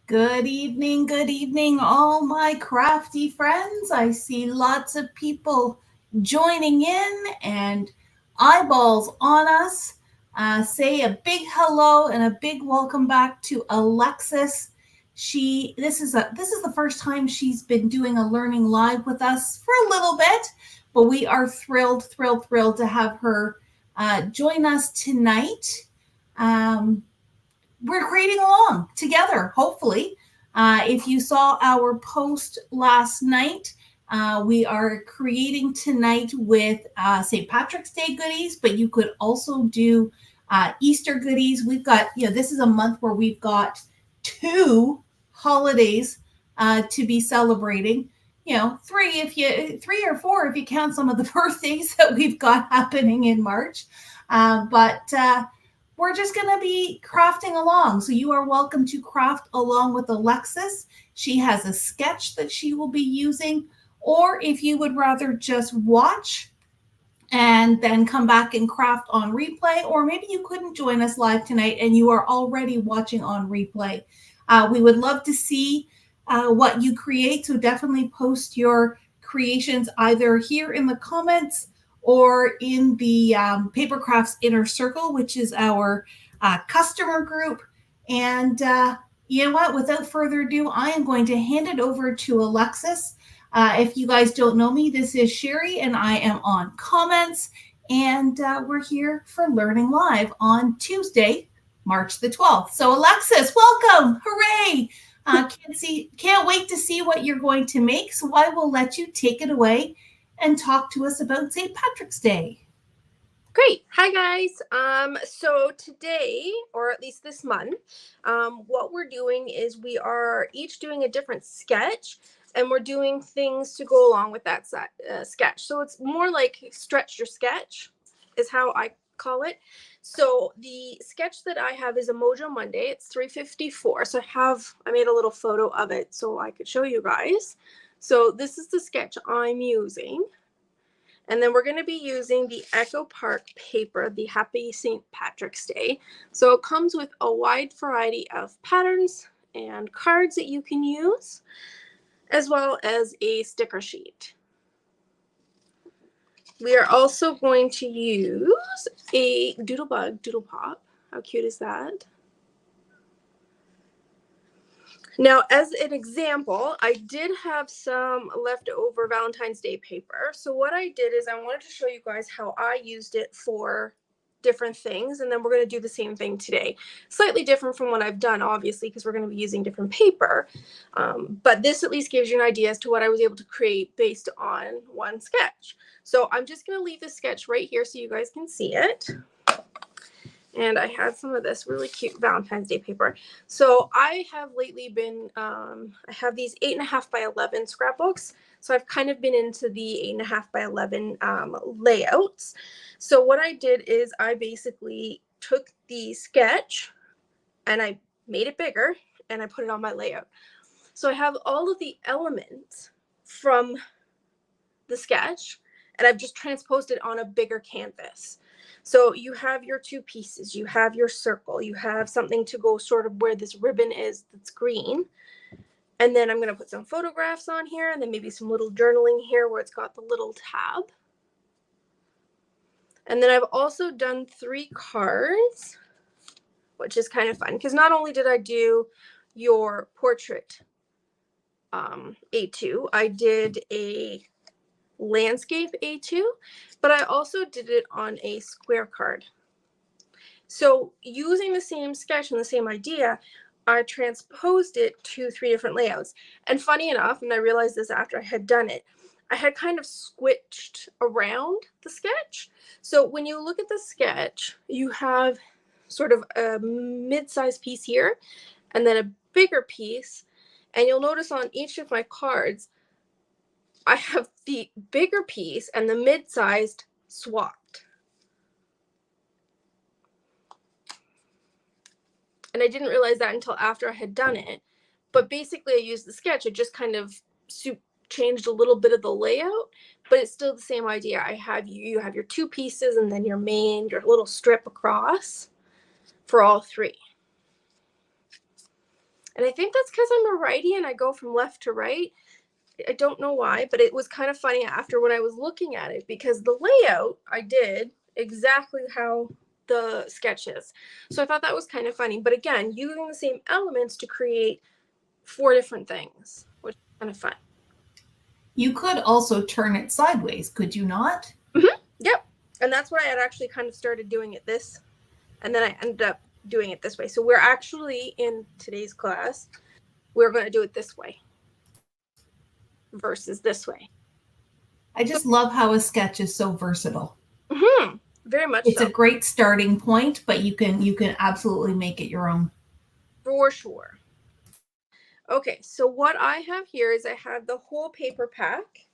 Good evening, all my crafty friends. I see lots of people joining in and eyeballs on us. Say a big hello and a big welcome back to Alexis. This is the first time she's been doing a learning live with us for a little bit, but we are thrilled to have her join us tonight. Um, we're creating along together, hopefully. If you saw our post last night, we are creating tonight with St. Patrick's Day goodies, but you could also do Easter goodies. We've got, this is a month where we've got two holidays to be celebrating. Three or four if you count some of the birthdays that we've got happening in March. But we're just going to be crafting along. So you are welcome to craft along with Alexis. She has a sketch that she will be using. Or if you would rather just watch and then come back and craft on replay, or maybe you couldn't join us live tonight and you are already watching on replay. We would love to see what you create. So definitely post your creations either here in the comments or in the Papercrafts Inner Circle, which is our customer group. And you know what? Without further ado, I am going to hand it over to Alexis. If you guys don't know me, this is Sherry, and I am on comments. And we're here for Learning Live on Tuesday, March the 12th. So Alexis, welcome! Hooray! Can't wait to see what you're going to make. So I will let you take it away and talk to us about St. Patrick's Day. Great. Hi, guys. So today, or at least this month, what we're doing is we are each doing a different sketch, and we're doing things to go along with that sketch. So it's more like stretch your sketch is how I call it. So the sketch that I have is a Mojo Monday. It's 354. So I made a little photo of it so I could show you guys. So this is the sketch I'm using. And then we're going to be using the Echo Park paper, the Happy St. Patrick's Day. So it comes with a wide variety of patterns and cards that you can use, as well as a sticker sheet. We are also going to use a Doodle Pop. How cute is that? Now, as an example, I did have some leftover Valentine's Day paper. So what I did is I wanted to show you guys how I used it for different things. And then we're going to do the same thing today. Slightly different from what I've done, obviously, because we're going to be using different paper. But this at least gives you an idea as to what I was able to create based on one sketch. So I'm just going to leave the sketch right here so you guys can see it. And I had some of this really cute Valentine's Day paper. So I have lately been, I have these 8.5 by 11 scrapbooks. So I've kind of been into the 8.5 by 11 layouts. So what I did is I basically took the sketch and I made it bigger and I put it on my layout. So I have all of the elements from the sketch and I've just transposed it on a bigger canvas. So you have your two pieces, you have your circle, you have something to go sort of where this ribbon is that's green. And then I'm going to put some photographs on here and then maybe some little journaling here where it's got the little tab. And then I've also done 3 cards, which is kind of fun because not only did I do your portrait A2, I did a landscape A2, but I also did it on a square card. So using the same sketch and the same idea, I transposed it to 3 different layouts. And funny enough, and I realized this after I had done it, I had kind of squished around the sketch. So when you look at the sketch, you have sort of a mid-sized piece here and then a bigger piece. And you'll notice on each of my cards, I have the bigger piece and the mid-sized swapped. And I didn't realize that until after I had done it. But basically I used the sketch. I just kind of changed a little bit of the layout, but it's still the same idea. You have your 2 pieces and then your little strip across for all 3. And I think that's because I'm a righty and I go from left to right. I don't know why, but it was kind of funny after when I was looking at it, because the layout I did exactly how the sketch is. So I thought that was kind of funny. But again, using the same elements to create 4 different things, which is kind of fun. You could also turn it sideways, could you not? Yep. And that's why I had actually kind of started doing it this, and then I ended up doing it this way. So we're actually in today's class, we're going to do it this way versus this way. I just love how a sketch is so versatile. Very much It's so. a great starting point, but you can absolutely make it your own. For sure. Okay, so what I have here is I have the whole paper pack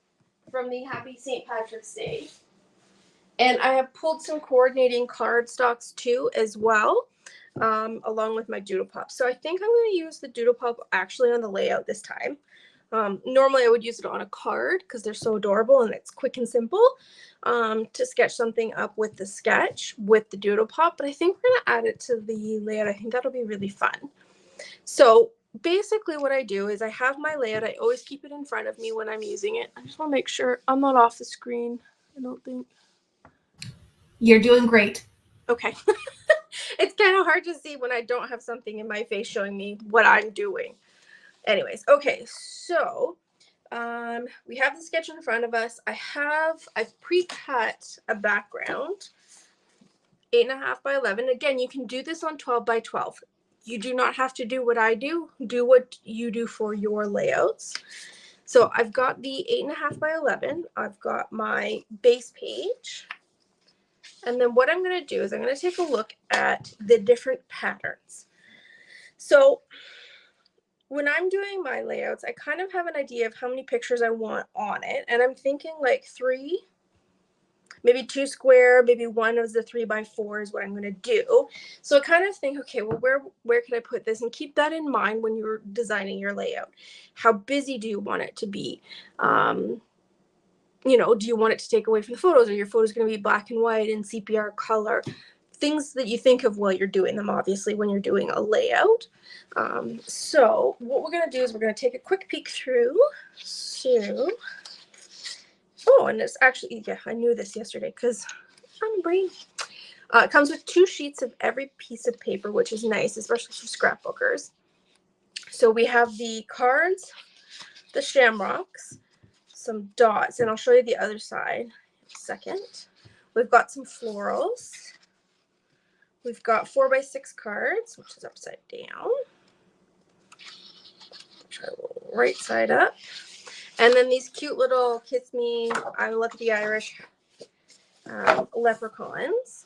from the Happy St. Patrick's Day. And I have pulled some coordinating cardstocks too as well, along with my doodle pop. So I think I'm going to use the doodle pop actually on the layout this time. Normally I would use it on a card because they're so adorable and it's quick and simple to sketch something up with the sketch with the doodle pop. But I think we're going to add it to the layout. I think that'll be really fun. So basically what I do is I have my layout. I always keep it in front of me when I'm using it. I just want to make sure I'm not off the screen. I don't think. You're doing great. Okay. It's kind of hard to see when I don't have something in my face showing me what I'm doing. Anyways, okay, so we have the sketch in front of us. I've pre-cut a background, 8.5 by 11. Again, you can do this on 12 by 12. You do not have to do what I do. Do what you do for your layouts. So I've got the 8.5 by 11. I've got my base page. And then what I'm going to do is I'm going to take a look at the different patterns. So when I'm doing my layouts, I kind of have an idea of how many pictures I want on it. And I'm thinking like 3, maybe 2 square, maybe 1 of the 3x4 is what I'm going to do. So I kind of think, okay, well, where could I put this? And keep that in mind when you're designing your layout. How busy do you want it to be? Do you want it to take away from the photos? Are your photos going to be black and white and CPR color? Things that you think of while you're doing them, obviously, when you're doing a layout. So what we're going to do is we're going to take a quick peek through. And it's actually, yeah, I knew this yesterday because I'm a brain. It comes with 2 sheets of every piece of paper, which is nice, especially for scrapbookers. So we have the cards, the shamrocks, some dots, and I'll show you the other side in a second. We've got some florals. We've got 4x6 cards, which is upside down. Try right side up. And then these cute little Kiss Me, I Love the Irish leprechauns.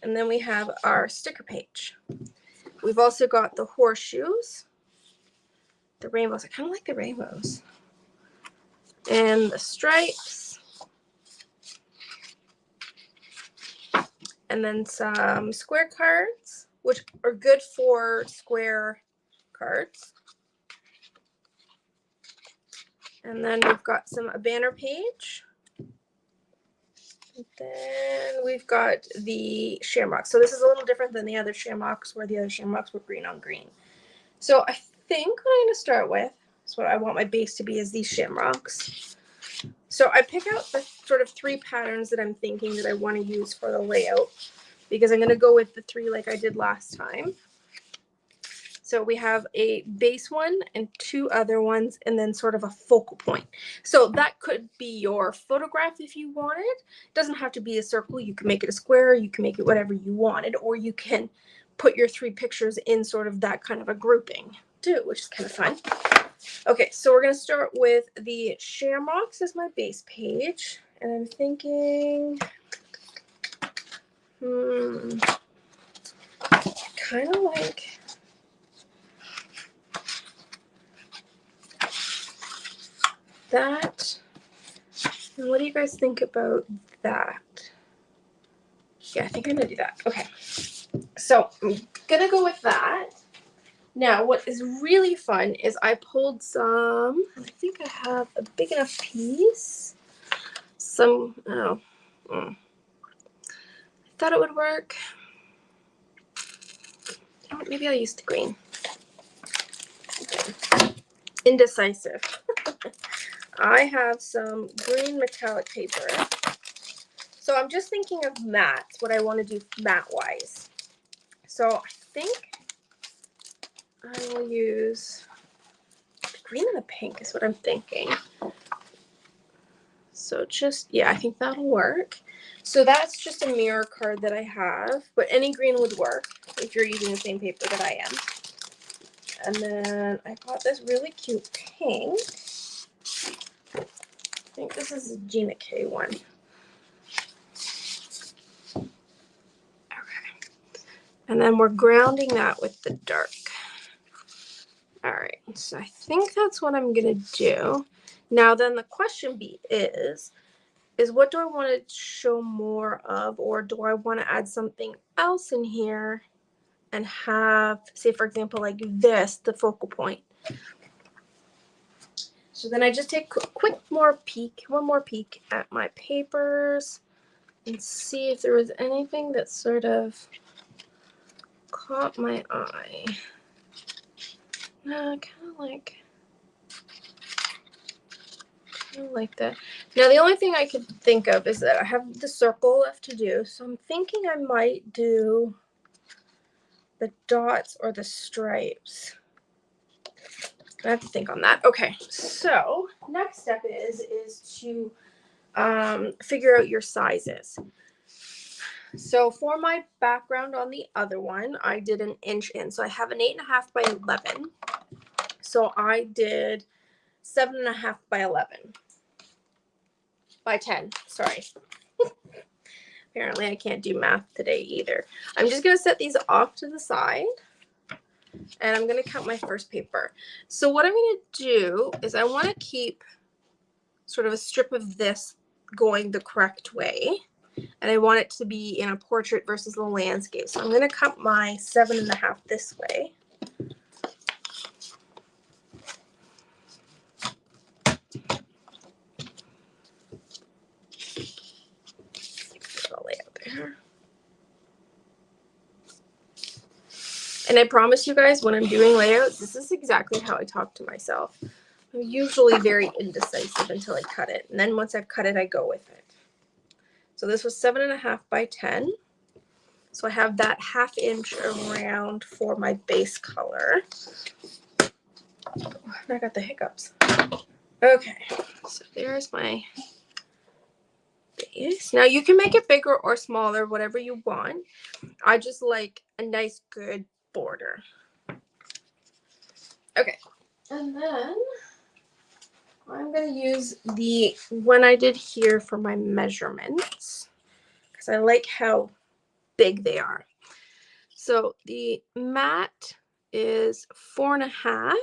And then we have our sticker page. We've also got the horseshoes, the rainbows. I kind of like the rainbows. And the stripes. And then some square cards, which are good for square cards. And then we've got a banner page. And then we've got the shamrocks. So this is a little different than the other shamrocks, where the other shamrocks were green on green. So I think what I'm going to start with is what I want my base to be, is these shamrocks. So I pick out the sort of 3 patterns that I'm thinking that I want to use for the layout, because I'm going to go with the 3 like I did last time. So we have a base one and 2 other ones, and then sort of a focal point. So that could be your photograph if you wanted. It doesn't have to be a circle. You can make it a square. You can make it whatever you wanted, or you can put your 3 pictures in sort of that kind of a grouping too, which is kind of fun. Okay, so we're going to start with the shamrocks as my base page. And I'm thinking, kind of like that. And what do you guys think about that? Yeah, I think I'm going to do that. Okay, so I'm going to go with that. Now, what is really fun is I pulled some, I think I have a big enough piece. I thought it would work. Maybe I'll use the green. indecisive. I have some green metallic paper. So I'm just thinking of mats, what I want to do mat-wise. So I think I will use the green and the pink is what I'm thinking. So just, yeah, I think that'll work. So that's just a mirror card that I have, but any green would work if you're using the same paper that I am. And then I got this really cute pink. I think this is a Gina K one. Okay. And then we're grounding that with the dark. All right, so I think that's what I'm gonna do. Now then the question is what do I want to show more of, or do I want to add something else in here and have, say for example, like this, the focal point. So then I just take one more peek at my papers and see if there was anything that sort of caught my eye. No, kind of like that. Now the only thing I could think of is that I have the circle left to do, so I'm thinking I might do the dots or the stripes. I have to think on that. Okay, so next step is to figure out your sizes. So for my background on the other one, I did an inch in. So I have an 8.5 by 11. So I did 7.5 by 11 by 10. Sorry. Apparently I can't do math today either. I'm just going to set these off to the side. And I'm going to cut my first paper. So what I'm going to do is I want to keep sort of a strip of this going the correct way. And I want it to be in a portrait versus the landscape. So I'm going to cut my 7.5 this way. I'll lay out there. And I promise you guys, when I'm doing layouts, this is exactly how I talk to myself. I'm usually very indecisive until I cut it. And then once I've cut it, I go with it. So this was 7.5 by 10. So I have that 1/2 inch around for my base color. I got the hiccups. Okay, so there's my base. Now you can make it bigger or smaller, whatever you want. I just like a nice, good border. Okay, and then I'm going to use the one I did here for my measurements because I like how big they are. So the mat is 4.5.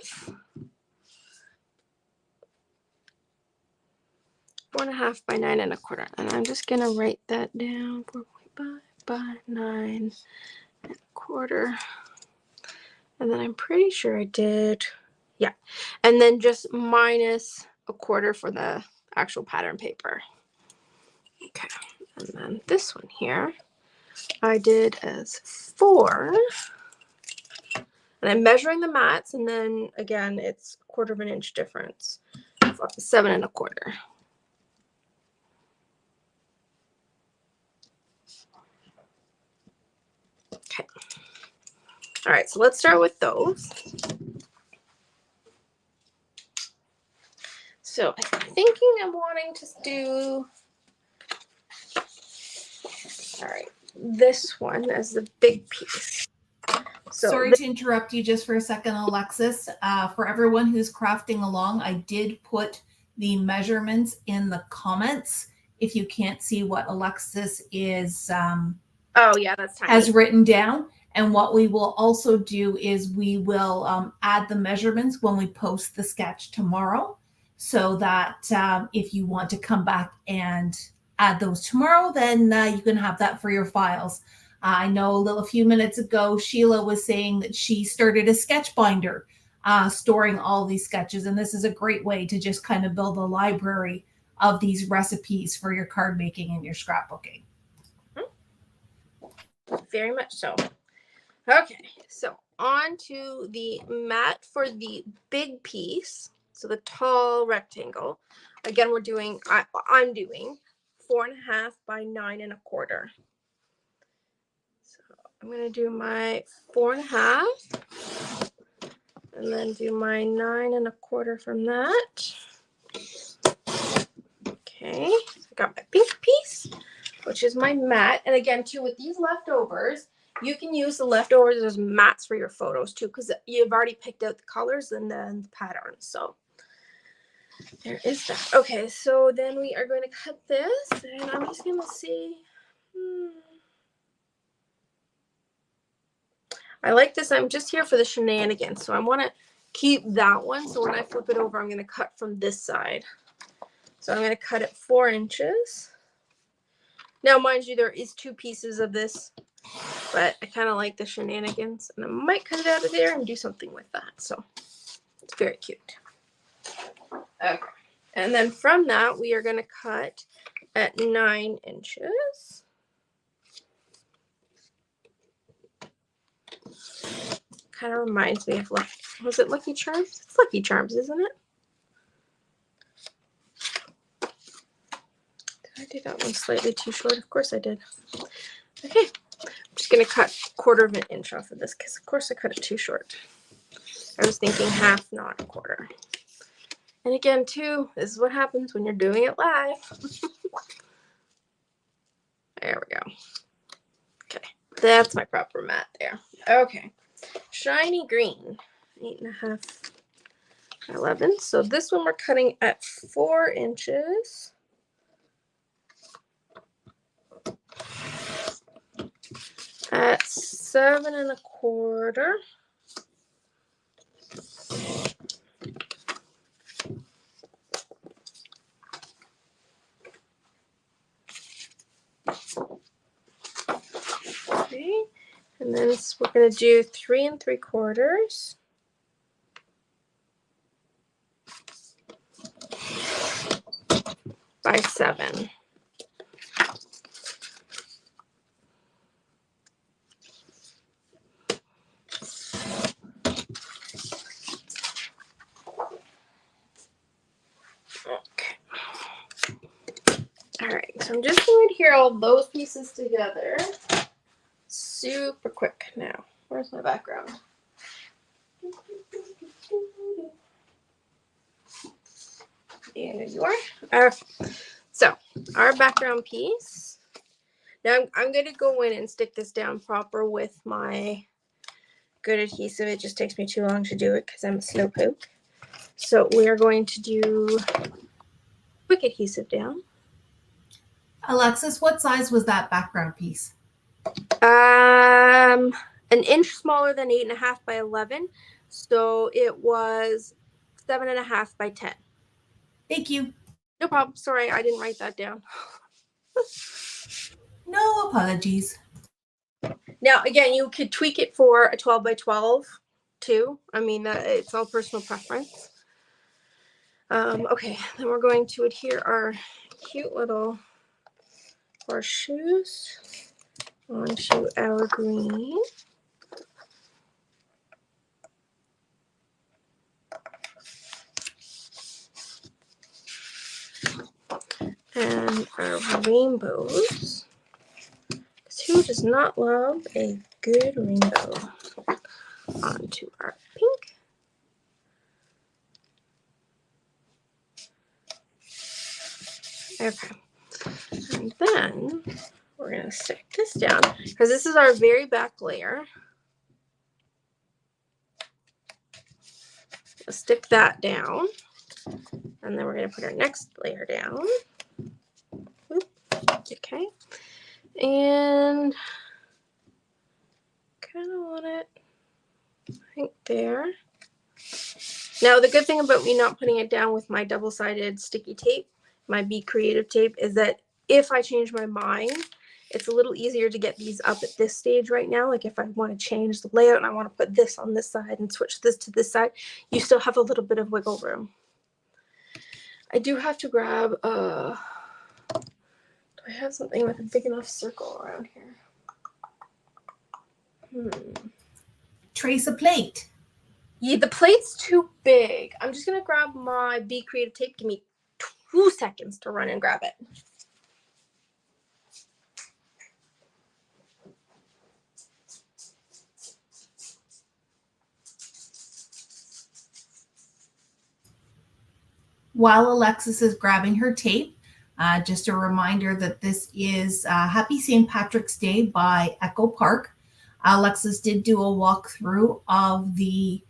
4.5 by 9.25. And I'm just going to write that down. 4.5 by 9.25. And then I'm pretty sure I did, yeah. And then just minus 1/4 for the actual pattern paper. Okay. And then this one here, I did as 4. And I'm measuring the mats, and then again, it's 1/4 inch difference. 7.25. Okay. All right, so let's start with those. So I'm thinking I'm wanting to do, all right, this one as the big piece. So sorry to interrupt you just for a second, Alexis. For everyone who's crafting along, I did put the measurements in the comments. If you can't see what Alexis is oh yeah, that's tiny. has written down. And what we will also do is we will add the measurements when we post the sketch tomorrow, so that if you want to come back and add those tomorrow, then you can have that for your files. I know a few minutes ago, Sheila was saying that she started a sketch binder storing all these sketches. And this is a great way to just kind of build a library of these recipes for your card making and your scrapbooking. Very much so. Okay, so on to the mat for the big piece. So the tall rectangle. Again, I'm doing 4.5 by 9.25. So I'm going to do my 4.5 and then do my 9.25 from that. Okay, so I got my pink piece, which is my mat. And again, too, with these leftovers, you can use the leftovers as mats for your photos too, because you've already picked out the colors and then the patterns. So there is that. Okay, so then we are going to cut this, and I'm just going to see. I like this. I'm just here for the shenanigans, so I want to keep that one. So when I flip it over, I'm going to cut from this side. So I'm going to cut it 4 inches. Now, mind you, there is 2 pieces of this, but I kind of like the shenanigans, and I might cut it out of there and do something with that. So it's very cute. Okay. And then from that, we are going to cut at 9 inches. Kind of reminds me of, was it Lucky Charms? It's Lucky Charms, isn't it? Did I do that one slightly too short? Of course I did. Okay. I'm just going to cut 1/4 inch off of this because, of course, I cut it too short. I was thinking half, not 1/4. And again, too, this is what happens when you're doing it live. There we go. Okay, that's my proper mat there. Okay, shiny green, 8.5 by 11. So this one we're cutting at 4 inches. At 7.25. Okay, and then we're going to do 3.75 by 7. Okay. All right, so I'm just going to adhere all those pieces together super quick now. Where's my background? There you are. Okay. So our background piece. Now I'm going to go in and stick this down proper with my good adhesive. It just takes me too long to do it because I'm a slowpoke. So we are going to do quick adhesive down. Alexis, what size was that background piece? 1 inch smaller than 8.5 by 11. So it was 7.5 by 10. Thank you. No problem. Sorry, I didn't write that down. No apologies. Now, again, you could tweak it for a 12 by 12 too. I mean, it's all personal preference. Okay, then we're going to adhere our cute little horseshoes onto our green. And our rainbows. Who does not love a good rainbow? Onto our pink. Okay. And then we're going to stick this down because this is our very back layer. Let's stick that down. And then we're going to put our next layer down. Okay. And kind of want it, I think, there. Now, the good thing about me not putting it down with my double-sided sticky tape, my Be Creative tape, is that if I change my mind, it's a little easier to get these up at this stage right now. Like if I want to change the layout and I want to put this on this side and switch this to this side, you still have a little bit of wiggle room. I do have to grab, do I have something with a big enough circle around here? trace a plate? Yeah, the plate's too big. I'm just going to grab my Be Creative tape. Give me 2 seconds to run and grab it. While Alexis is grabbing her tape, just a reminder that this is Happy St. Patrick's Day by Echo Park. Alexis did do a walkthrough of the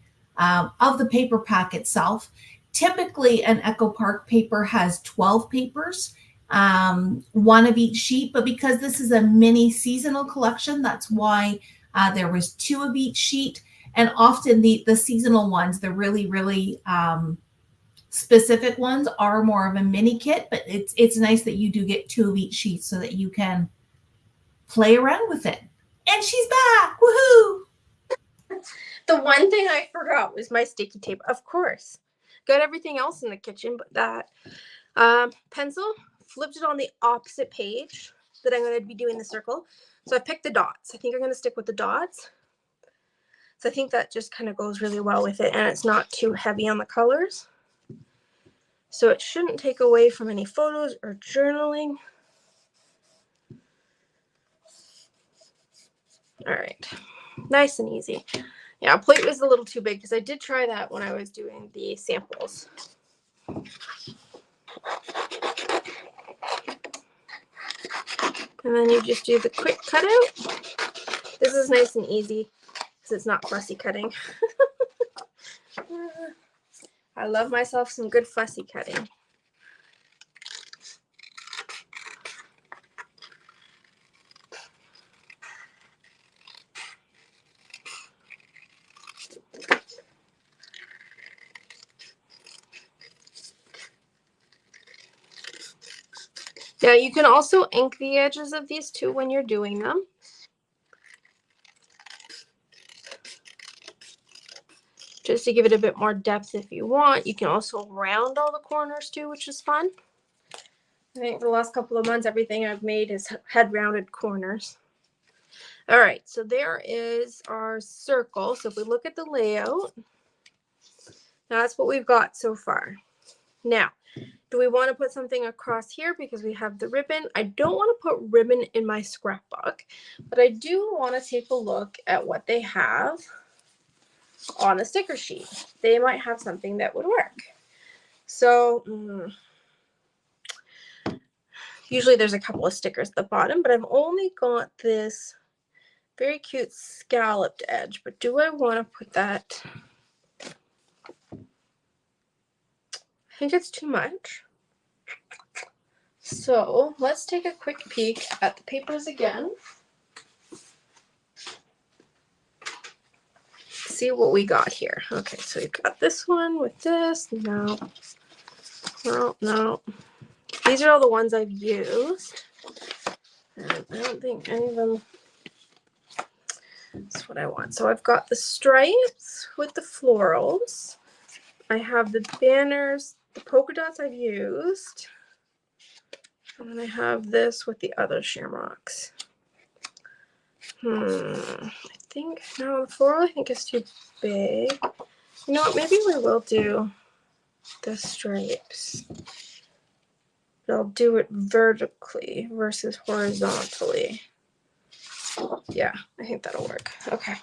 paper pack itself. Typically, an Echo Park paper has 12 papers, one of each sheet, but because this is a mini seasonal collection, that's why there was 2 of each sheet. And often the seasonal ones, the really specific ones, are more of a mini kit, but it's nice that you do get 2 of each sheet so that you can play around with it. And she's back! Woohoo! The one thing I forgot was my sticky tape. Of course. Got everything else in the kitchen, but that. Pencil, flipped it on the opposite page that I'm going to be doing the circle. So I picked the dots. I think I'm going to stick with the dots. So I think that just kind of goes really well with it, and it's not too heavy on the colors. So it shouldn't take away from any photos or journaling. All right, nice and easy. Yeah, plate was a little too big because I did try that when I was doing the samples. And then you just do the quick cutout. This is nice and easy because it's not fussy cutting. I love myself some good fussy cutting. Now you can also ink the edges of these too when you're doing them. Just to give it a bit more depth if you want. You can also round all the corners too, which is fun. I think for the last couple of months, everything I've made has had rounded corners. All right, so there is our circle. So if we look at the layout, that's what we've got so far. Now, do we want to put something across here because we have the ribbon? I don't want to put ribbon in my scrapbook, but I do want to take a look at what they have on the sticker sheet. They might have something that would work. So usually there's a couple of stickers at the bottom, but I've only got this very cute scalloped edge. But do I want to put that? I think it's too much. So let's take a quick peek at the papers again. See what we got here. Okay, so we've got this one with this. No. These are all the ones I've used. And I don't think any of them is what I want. So I've got the stripes with the florals. I have the banners, the polka dots I've used. And then I have this with the other shamrocks. I think, no, the floral I think is too big. You know what, maybe we will do the stripes. But I'll do it vertically versus horizontally. Yeah, I think that'll work. Okay.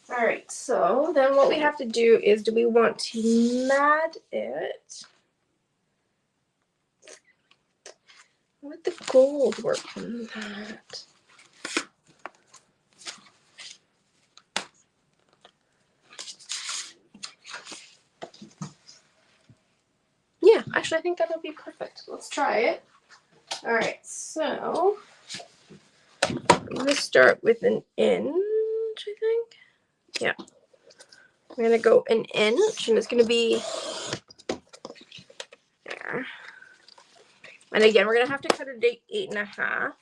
All right, so then what we have to do is, do we want to mat it? Would the gold work on that? Yeah, actually, I think that'll be perfect. Let's try it. All right, so I'm going to start with an inch, I think. Yeah. I'm going to go an inch, and it's going to be there. And again, we're going to have to cut it at 8.5.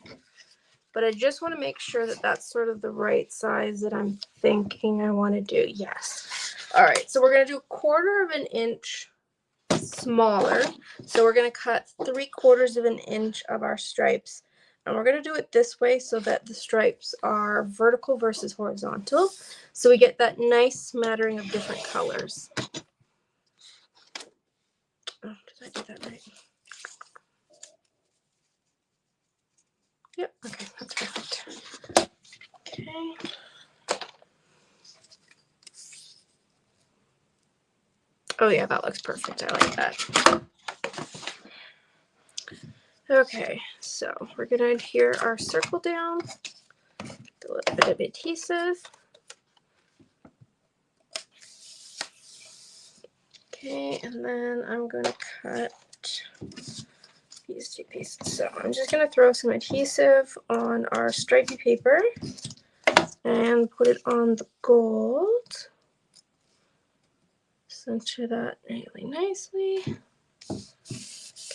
But I just want to make sure that that's sort of the right size that I'm thinking I want to do. Yes. All right, so we're going to do 1/4 of an inch smaller. So we're going to cut 3/4 of an inch of our stripes And we're going to do it this way so that the stripes are vertical versus horizontal. So we get that nice smattering of different colors. Oh, did I do that right? Yep, okay, that's perfect. Okay. Oh yeah, that looks perfect. I like that. Okay, so we're going to adhere our circle down with a little bit of adhesive. Okay, and then I'm going to cut these two pieces. So I'm just going to throw some adhesive on our stripy paper and put it on the gold. Center that really nicely.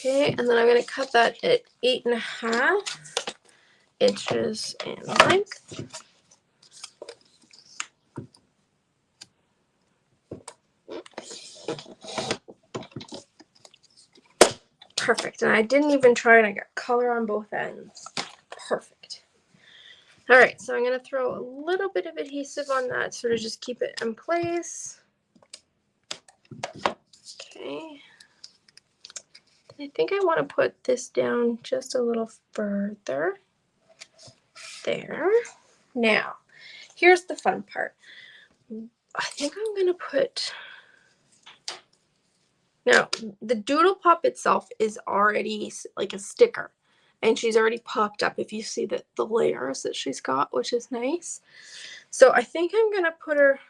Okay, and then I'm going to cut that at 8.5 inches in length. Perfect. And I didn't even try, and I got color on both ends. Perfect. All right, so I'm going to throw a little bit of adhesive on that, sort of just keep it in place. Okay. I think I want to put this down just a little further. There. Now, here's the fun part. I think I'm going to put... Now, the Doodle Pop itself is already like a sticker, and she's already popped up if you see the layers that she's got, which is nice. So I think I'm going to put her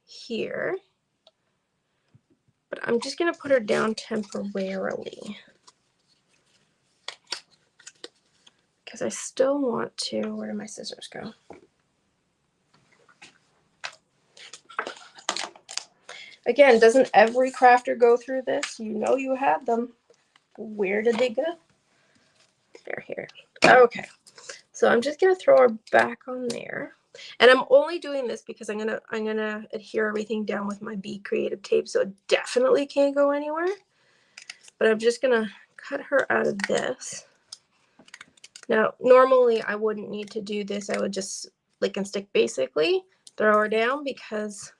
here, but I'm just going to put her down temporarily because I still want to... Where did my scissors go? Again, doesn't every crafter go through this? You know you had them. Where did they go? They're here. Okay. So I'm just gonna throw her back on there. And I'm only doing this because I'm gonna adhere everything down with my Be Creative tape, so it definitely can't go anywhere. But I'm just gonna cut her out of this. Now, normally I wouldn't need to do this. I would just lick and stick basically, throw her down because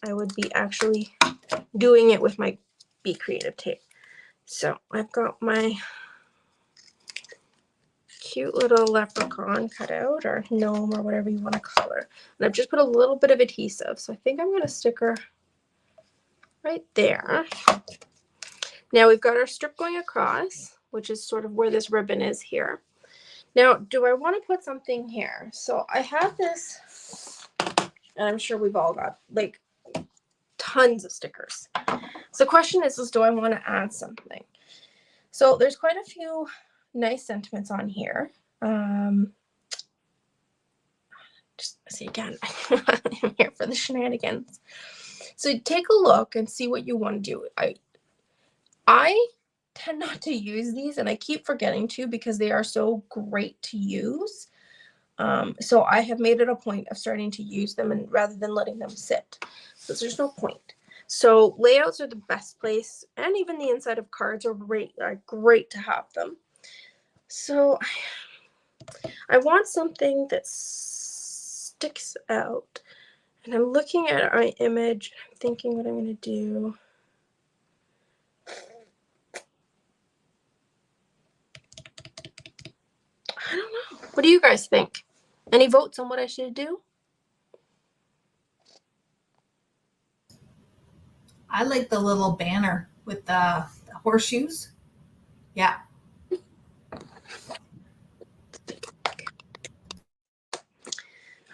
I would be actually doing it with my Be Creative tape. So I've got my cute little leprechaun cut out, or gnome, or whatever you want to call her. And I've just put a little bit of adhesive. So I think I'm going to stick her right there. Now we've got our strip going across, which is sort of where this ribbon is here. Now, do I want to put something here? So I have this, and I'm sure we've all got like tons of stickers. So the question is do I want to add something? So there's quite a few nice sentiments on here. Just see again, I'm here for the shenanigans. So take a look and see what you want to do. I tend not to use these, and I keep forgetting to because they are so great to use. So I have made it a point of starting to use them, and rather than letting them sit, because there's no point. So layouts are the best place, and even the inside of cards are great to have them. So I want something that sticks out, and I'm looking at my image. I'm thinking what I'm going to do. I don't know. What do you guys think? Any votes on what I should do? I like the little banner with the horseshoes. Yeah.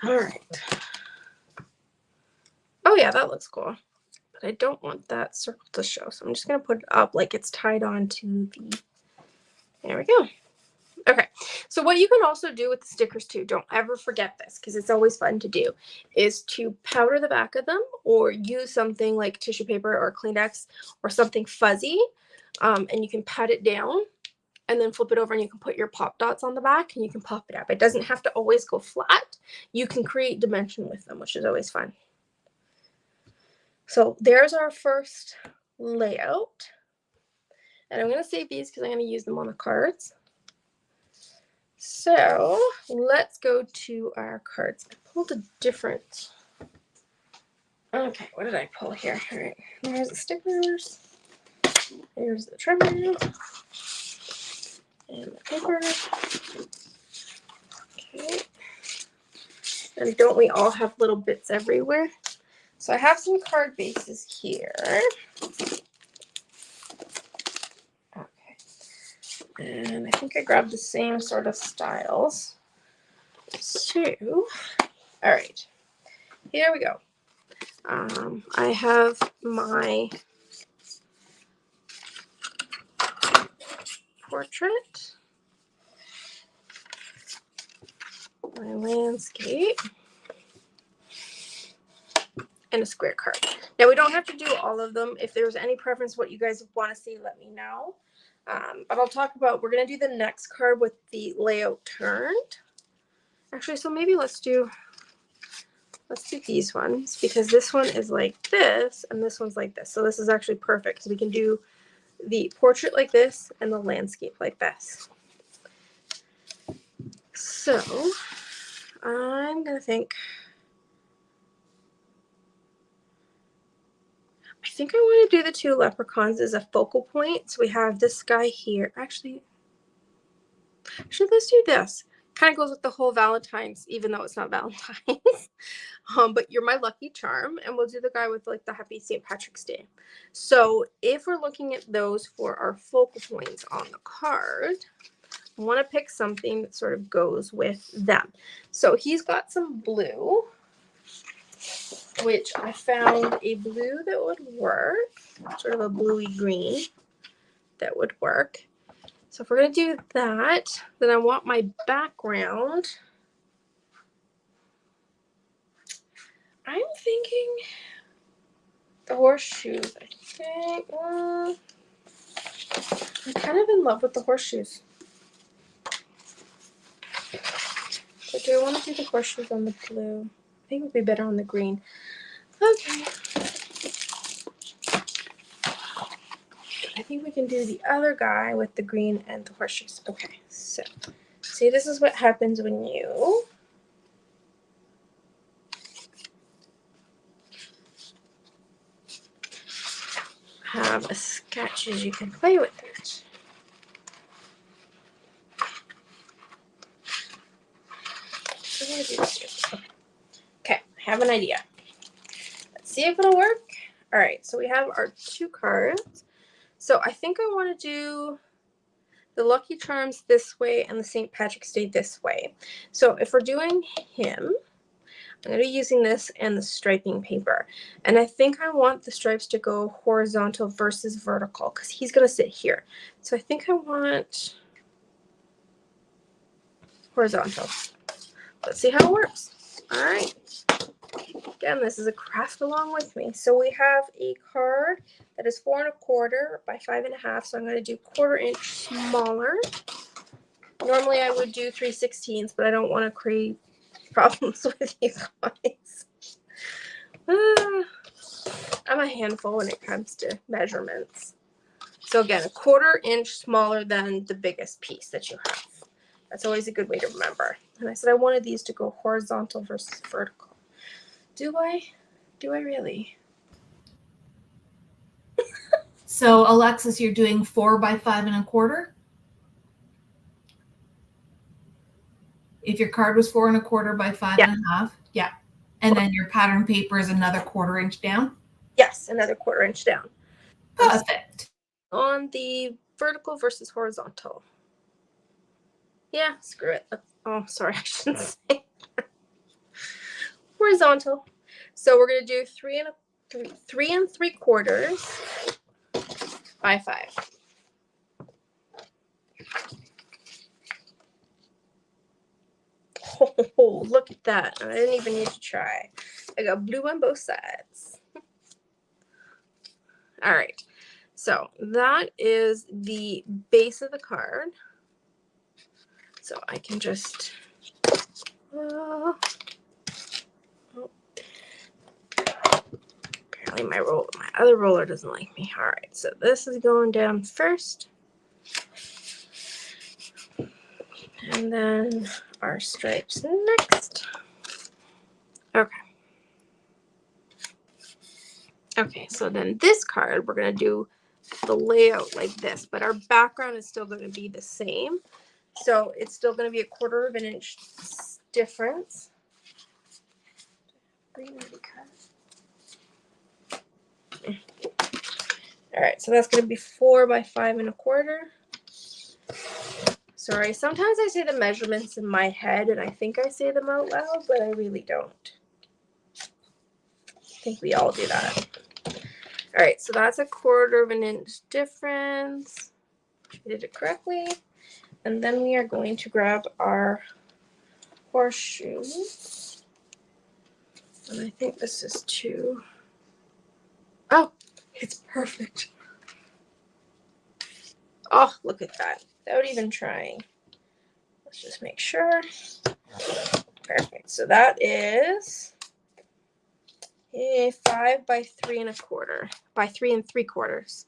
All right. Oh yeah, that looks cool. But I don't want that circle to show, so I'm just going to put it up like it's tied on to the... There we go. Okay, so what you can also do with the stickers too, don't ever forget this because it's always fun to do, is to powder the back of them or use something like tissue paper or Kleenex or something fuzzy, and you can pat it down and then flip it over and you can put your pop dots on the back and you can pop it up. It doesn't have to always go flat. You can create dimension with them, which is always fun. So there's our first layout. And I'm going to save these because I'm going to use them on the cards. So let's go to our cards. I pulled a different. Okay, what did I pull here? All right, here's the stickers. Here's the trimmer. And the paper. Okay. And don't we all have little bits everywhere? So I have some card bases here. Okay. And I think I grabbed the same sort of styles. So, all right. Here we go. I have my portrait, my landscape, and a square card. Now, we don't have to do all of them. If there's any preference what you guys want to see, let me know. But I'll talk about, we're going to do the next card with the layout turned. Actually, so maybe let's do these ones, because this one is like this and this one's like this. So this is actually perfect because we can do the portrait like this and the landscape like this. So I'm going to think, I think I want to do the two leprechauns as a focal point. So we have this guy here. Actually, let's do this. Kind of goes with the whole Valentine's, even though it's not Valentine's. But you're my lucky charm, and we'll do the guy with like the happy St. Patrick's Day. So if we're looking at those for our focal points on the card, I want to pick something that sort of goes with them. So he's got some blue, which I found a blue that would work, sort of a bluey green that would work. So if we're going to do that, then I want my background. I'm thinking the horseshoes, I think. I'm kind of in love with the horseshoes. But do I want to do the horseshoes on the blue? I think it would be better on the green. Okay. I think we can do the other guy with the green and the horseshoes. Okay, so see, this is what happens when you have a sketch, as you can play with it. Okay, I have an idea. Let's see if it'll work. All right, so we have our two cards. So I think I want to do the Lucky Charms this way and the St. Patrick's Day this way. So if we're doing him, I'm going to be using this and the striping paper. And I think I want the stripes to go horizontal versus vertical because he's going to sit here. So I think I want horizontal. Let's see how it works. All right. Again, this is a craft along with me. So we have a card that is 4 1/4 by 5 1/2. So I'm going to do 1/4 inch smaller. Normally I would do 3/16, but I don't want to create problems with you guys. I'm a handful when it comes to measurements. So again, 1/4 inch smaller than the biggest piece that you have. That's always a good way to remember. And I said I wanted these to go horizontal versus vertical. Do I? Do I really? So Alexis, you're doing 4 by 5 1/4. If your card was 4 1/4 by 5 1/2, yeah. And then your pattern paper is another 1/4 inch down? Yes, another 1/4 inch down. Perfect. On the vertical versus horizontal. Yeah, screw it. Oh, sorry, I shouldn't say horizontal. So we're going to do 3 3 3/4 by 5. Oh, look at that. I didn't even need to try. I got blue on both sides. All right. So that is the base of the card. So I can just... apparently my other roller doesn't like me. All right. So this is going down first. And then our stripes next. Okay. Okay, so then this card, we're going to do the layout like this, but our background is still going to be the same. So it's still going to be 1/4 of an inch difference. All right, so that's going to be 4 by 5 1/4. Sorry, sometimes I say the measurements in my head and I think I say them out loud, but I really don't. I think we all do that. All right, so that's 1/4 of an inch difference. I did it correctly. And then we are going to grab our horseshoe. And I think this is 2. Oh, it's perfect. Oh, look at that. Without even trying. Let's just make sure. Perfect. So that is a 5 by 3 1/4 by 3 3/4.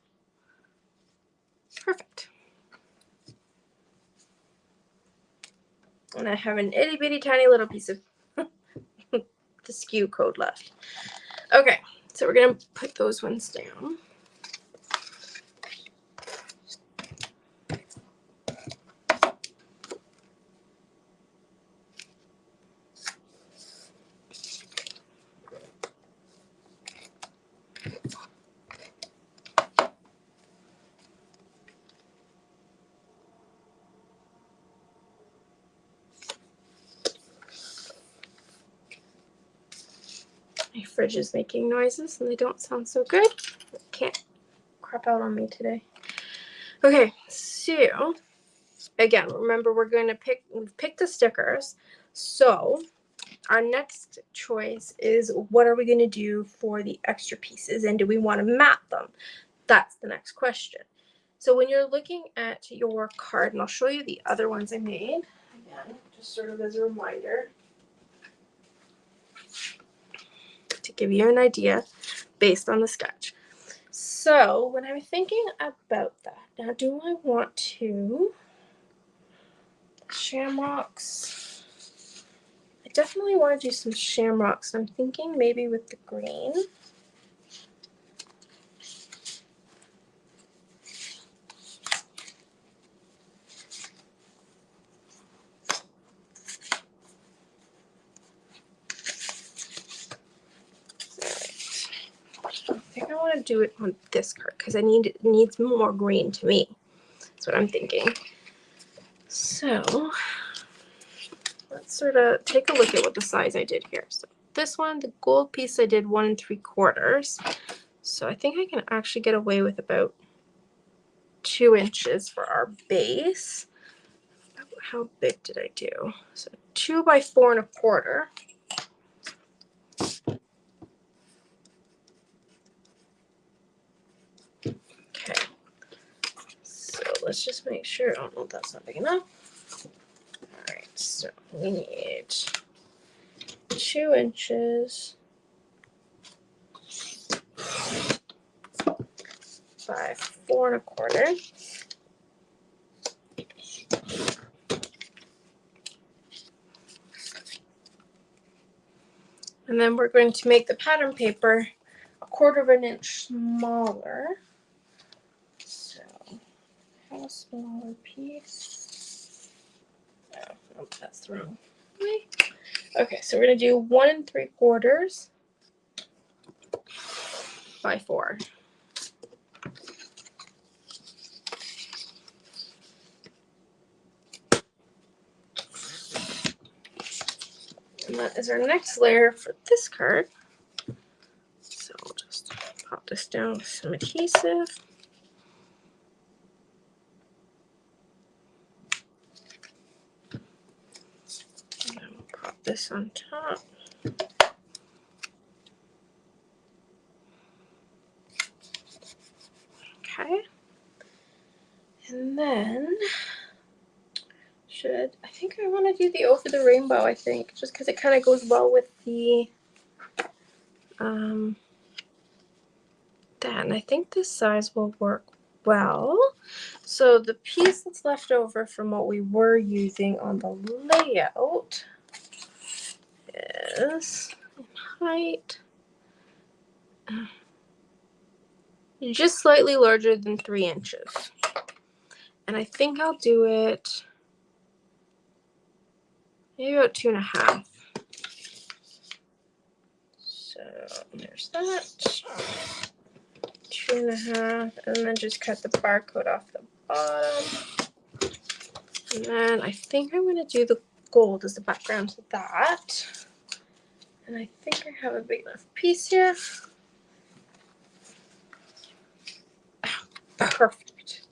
Perfect. And I have an itty bitty tiny little piece of the skew code left. Okay, so we're gonna put those ones down. My fridge is making noises and they don't sound so good. It can't crap out on me today. Okay, so again, remember we're going to pick the stickers. So our next choice is what are we going to do for the extra pieces and do we want to mat them? That's the next question. So when you're looking at your card, and I'll show you the other ones I made, again, just sort of as a reminder, to give you an idea based on the sketch. So when I'm thinking about that, now do I want to shamrocks? I definitely want to do some shamrocks. I'm thinking maybe with the green. I think I want to do it on this card because it needs more green to me. That's what I'm thinking. So let's sort of take a look at what the size I did here. So this one, the gold piece, I did 1 3/4. So I think I can actually get away with about 2 inches for our base. How big did I do? So 2 by 4 1/4. Okay. So let's just make sure. Oh no, that's not big enough. All right. So we need 2 inches by 4 1/4. And then we're going to make the pattern paper 1/4 of an inch smaller. So how smaller piece? Oh, nope, that's the wrong way. Okay, so we're gonna do 1 3/4 by 4. And that is our next layer for this card. So we'll just pop this down with some adhesive. And then we'll pop this on top. Okay. And then I think I want to do the over the rainbow, I think, just because it kind of goes well with the that, and I think this size will work well. So the piece that's left over from what we were using on the layout is height just slightly larger than 3 inches. And I think I'll do it maybe about 2.5. So there's that. 2.5, and then just cut the barcode off the bottom. And then I think I'm going to do the gold as the background to that. And I think I have a big enough piece here. Perfect.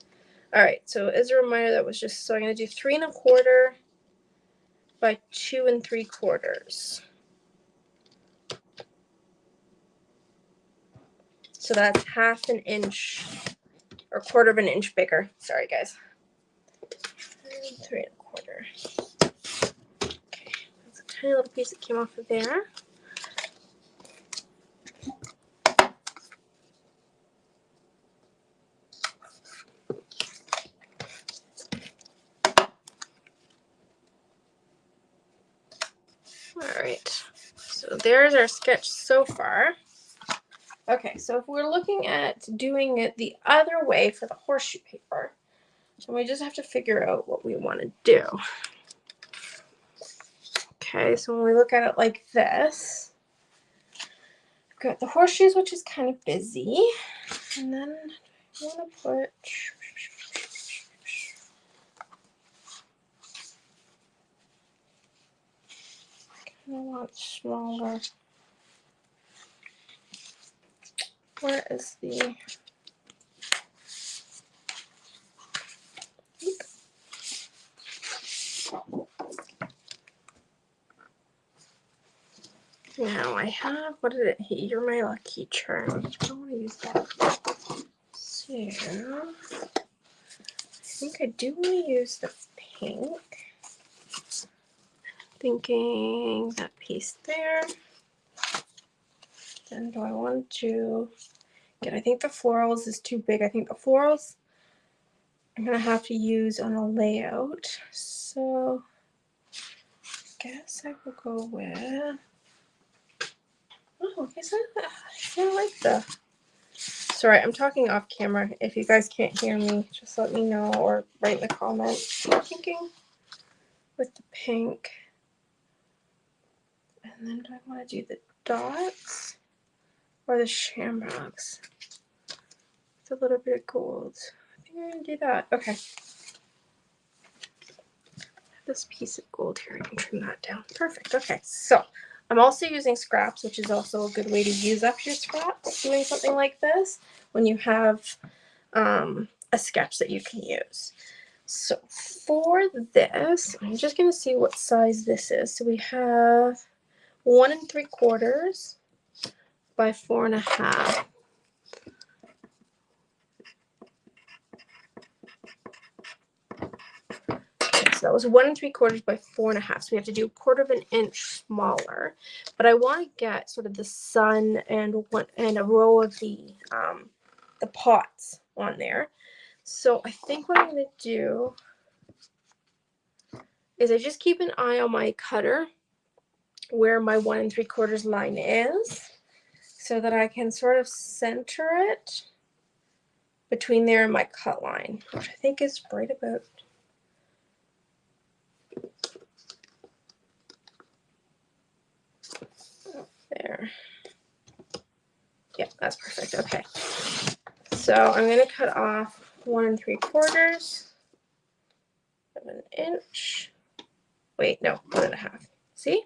All right, so as a reminder, that was just, so I'm going to do 3 1/4 by 2 3/4. So that's 1/2 inch or 1/4 of an inch bigger. Sorry, guys. 3 1/4. Okay, that's a tiny little piece that came off of there. All right, so there's our sketch so far. Okay, so if we're looking at doing it the other way for the horseshoe paper, then we just have to figure out what we want to do. Okay, so when we look at it like this, we've got the horseshoes, which is kind of busy, and then I want to put, I want smaller. Where is the, now I have, what did it, you're my lucky charm. I don't want to use that. So, I think I do want to use the pink. Thinking that piece there. Then do I want to, again, I think the florals is too big. I think the florals I'm going to have to use on a layout. So I guess I will go with, oh, I guess I like the, sorry, I'm talking off camera. If you guys can't hear me, just let me know or write in the comments. I'm thinking with the pink. And then do I want to do the dots or the shamrocks? It's a little bit of gold. I think I'm going to do that. Okay. This piece of gold here, I can trim that down. Perfect. Okay, so I'm also using scraps, which is also a good way to use up your scraps doing something like this when you have a sketch that you can use. So for this, I'm just going to see what size this is. So we have 1 3/4 by 4 1/2. So that was 1 3/4 by 4 1/2. So we have to do 1/4 of an inch smaller. But I want to get sort of the sun and a row of the pots on there. So I think what I'm going to do is I just keep an eye on my cutter where my 1 3/4 line is, so that I can sort of center it between there and my cut line, which I think is right about there. Yeah, that's perfect. Okay. So I'm going to cut off 1 3/4 of an inch. Wait, no, 1 1/2. See?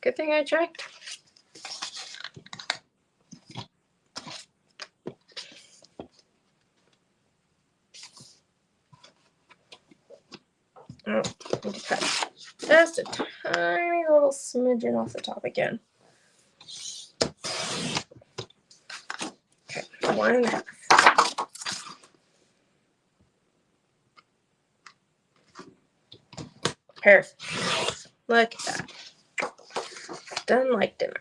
Good thing I checked. Oh, I need to cut just a tiny little smidgen off the top again. Okay, 1 1/2. Perfect. Look at that. Done like dinner.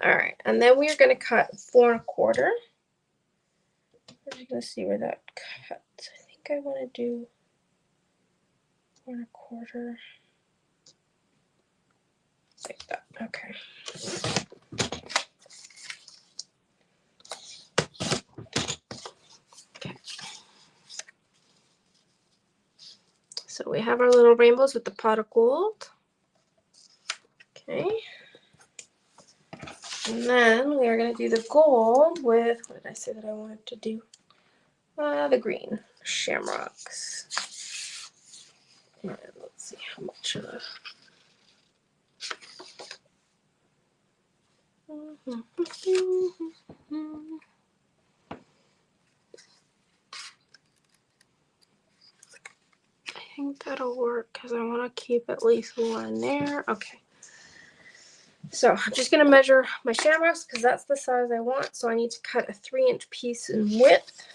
All right, and then we're going to cut 4 1/4 We're just going to see where that cuts. I think I want to do 1 1/4. Like that. Okay. Okay. So we have our little rainbows with the pot of gold. Okay. And then we are going to do the gold with, what did I say that I wanted to do? The green shamrocks. And let's see how much I think that'll work because I want to keep at least one there. Okay. So I'm just going to measure my shamrocks because that's the size I want. So I need to cut a 3-inch piece in width.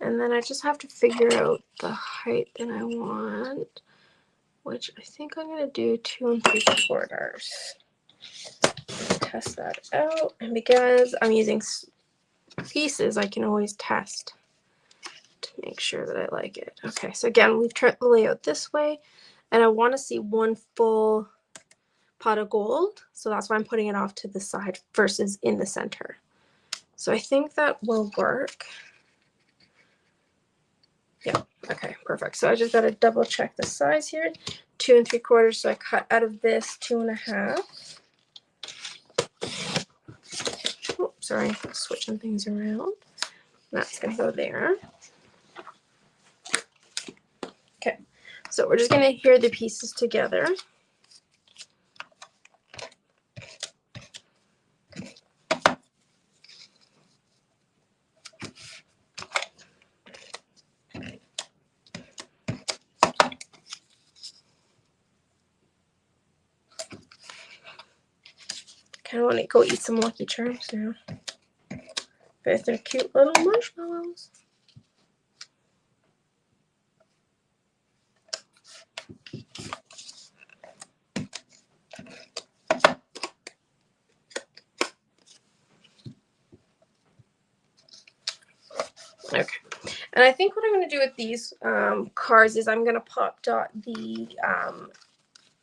And then I just have to figure out the height that I want, which I think I'm going to do 2 3/4. Test that out. And because I'm using pieces, I can always test to make sure that I like it. Okay, so again, we've turned the layout this way, and I want to see 1 full pot of gold. So that's why I'm putting it off to the side versus in the center. So I think that will work. Yeah, okay, perfect. So I just got to double check the size here. 2 3/4. So I cut out of this 2 1/2. Oh, sorry, switching things around. That's going to go there. Okay, so we're just going to hear the pieces together. Kind of want to go eat some Lucky Charms now. But they're cute little marshmallows. Okay, and I think what I'm going to do with these cards is I'm going to pop dot the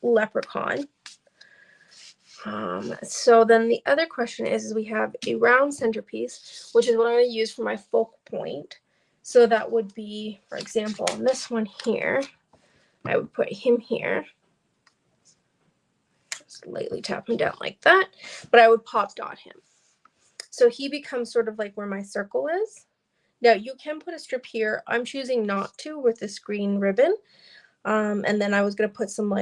leprechaun. So then the other question is we have a round centerpiece, which is what I'm going to use for my focal point. So that would be, for example, on this one here, I would put him here. Just lightly tap him down like that, but I would pop dot him. So he becomes sort of like where my circle is. Now you can put a strip here. I'm choosing not to with this green ribbon. And then I was going to put some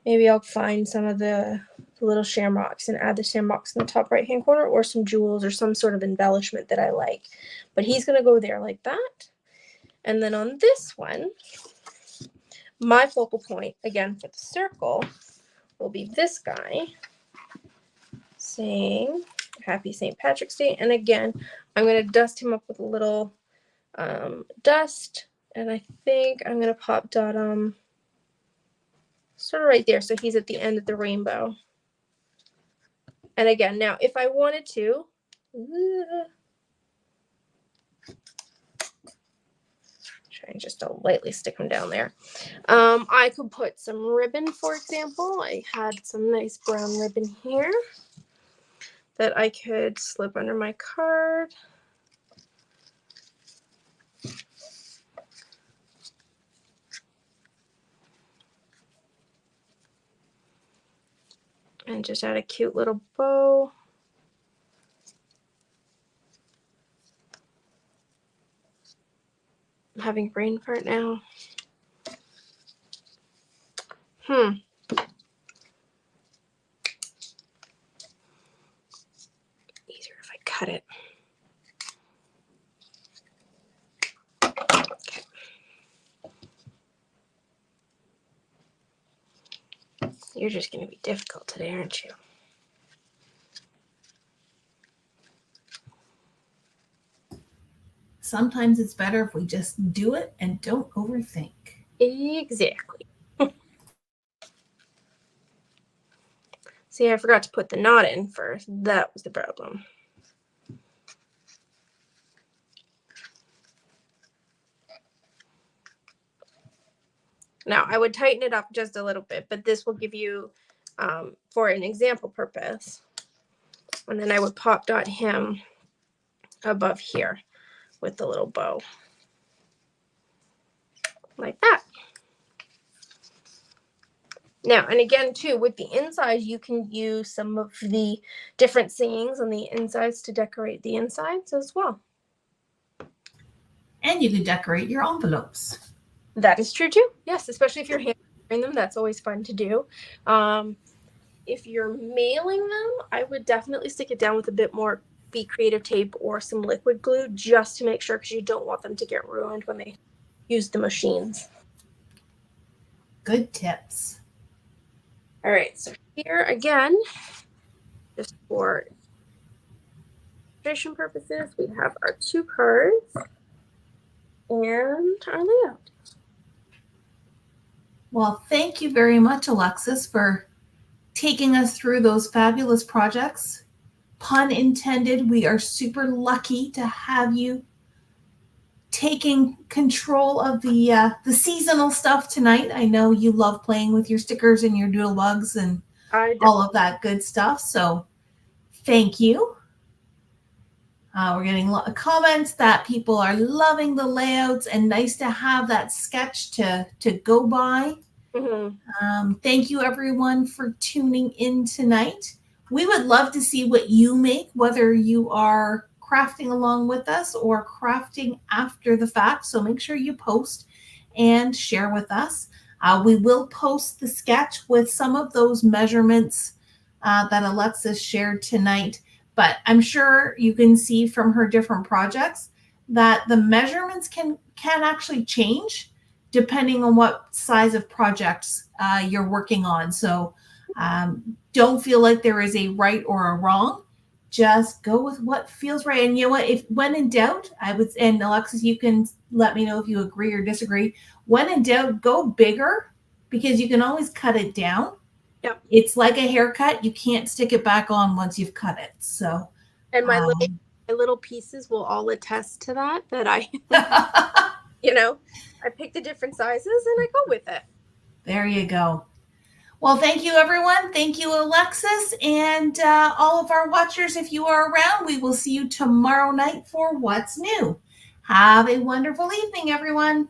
maybe I'll find some of the little shamrocks and add the shamrocks in the top right hand corner, or some jewels or some sort of embellishment that I like. But he's going to go there like that. And then on this one, my focal point, again for the circle, will be this guy saying Happy St. Patrick's Day. And again, I'm going to dust him up with a little dust. And I think I'm going to pop dot sort of right there. So he's at the end of the rainbow. And again, now if I wanted to, trying just to lightly stick them down there. I could put some ribbon, for example. I had some nice brown ribbon here that I could slip under my card. And just add a cute little bow. I'm having brain fart now. Easier if I cut it. Okay. You're just going to be difficult today, aren't you? Sometimes it's better if we just do it and don't overthink. Exactly. See, I forgot to put the knot in first. That was the problem. Now, I would tighten it up just a little bit, but this will give you, for an example purpose. And then I would pop dot him above here with the little bow. Like that. Now, and again, too, with the inside, you can use some of the different sayings on the insides to decorate the insides as well. And you can decorate your envelopes. That is true, too. Yes, especially if you're handwriting them. That's always fun to do. If you're mailing them, I would definitely stick it down with a bit more Be Creative tape or some liquid glue just to make sure, because you don't want them to get ruined when they use the machines. Good tips. All right, so here again, just for illustration purposes, we have our 2 cards and our layout. Well, thank you very much, Alexis, for taking us through those fabulous projects. Pun intended, we are super lucky to have you taking control of the seasonal stuff tonight. I know you love playing with your stickers and your doodle bugs and all of that good stuff. So thank you. We're getting a lot of comments that people are loving the layouts and nice to have that sketch to go by. Mm-hmm. Thank you, everyone, for tuning in tonight. We would love to see what you make, whether you are crafting along with us or crafting after the fact. So make sure you post and share with us. We will post the sketch with some of those measurements that Alexis shared tonight. But I'm sure you can see from her different projects that the measurements can actually change depending on what size of projects you're working on. So don't feel like there is a right or a wrong. Just go with what feels right. And you know what? If when in doubt, and Alexis, you can let me know if you agree or disagree. When in doubt, go bigger because you can always cut it down. Yep. It's like a haircut. You can't stick it back on once you've cut it. So, and my little pieces will all attest to that I, I pick the different sizes and I go with it. There you go. Well, thank you, everyone. Thank you, Alexis, and all of our watchers. If you are around, we will see you tomorrow night for What's New. Have a wonderful evening, everyone.